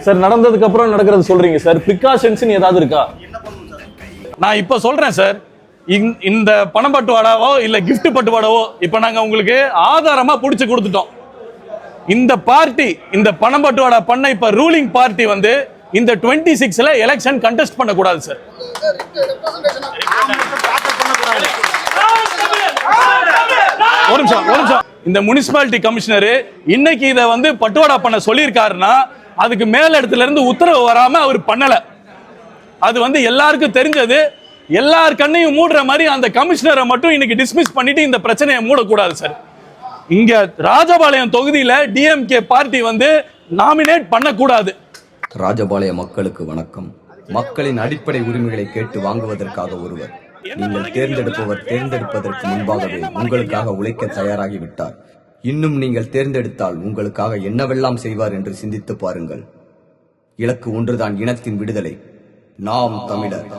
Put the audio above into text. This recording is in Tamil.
சார் நடந்ததுக்கு அப்புறம் நடக்கிறது சொல்றீங்க சார், பிரிகாஷன்ஸ் ஏதாவது இருக்கா? நான் இப்ப சொல்றேன் சார், இந்த பணம் பட்டுவாடாவோ இல்ல கிஃப்ட் பட்டுவாடாவோ இப்ப நாங்க உங்களுக்கு ஆதாரமா புடிச்சு கொடுத்துட்டோம். இந்த பார்ட்டி, இந்த பணம் பட்டுவாடா பண்ண இப்ப ரூலிங் பார்ட்டி வந்து இந்த 26ல எலெக்ஷன் கண்டெஸ்ட் பண்ண கூடாது சார். ஒரு நிமிஷம். இந்த முனிசிபாலிட்டி கமிஷனர் இன்னைக்கு இதை வந்து பட்டுவாடா பண்ண சொல்லியிருக்காருன்னா அதுக்கு மேல இடத்துல இருந்து உத்தரவு வராம அவர் பண்ணல. அது வந்து எல்லாருக்கும் தெரிஞ்சது. எல்லார் கண்ணையும் மூடுற மாதிரி அந்த கமிஷனரை மட்டும் இன்னைக்கு டிஸ்மிஸ் பண்ணிட்டு இந்த பிரச்சனையை மூடக்கூடாது சார். இங்க ராஜபாளையம் தொகுதியில டிஎம்கே பார்ட்டி வந்து நாமினேட் பண்ணக்கூடாது. ராஜபாளைய மக்களுக்கு வணக்கம். மக்களின் அடிப்படை உரிமைகளை கேட்டு வாங்குவதற்காக ஒருவர், நீங்கள் தேர்ந்தெடுப்பவர் தேர்ந்தெடுப்பதற்கு முன்பாகவே உங்களுக்காக உழைக்க தயாராகிவிட்டார். இன்னும் நீங்கள் தேர்ந்தெடுத்தால் உங்களுக்காக என்னவெல்லாம் செய்வார் என்று சிந்தித்து பாருங்கள். இலக்கு ஒன்றுதான், இனத்தின் விடுதலை. நாம் தமிழர்.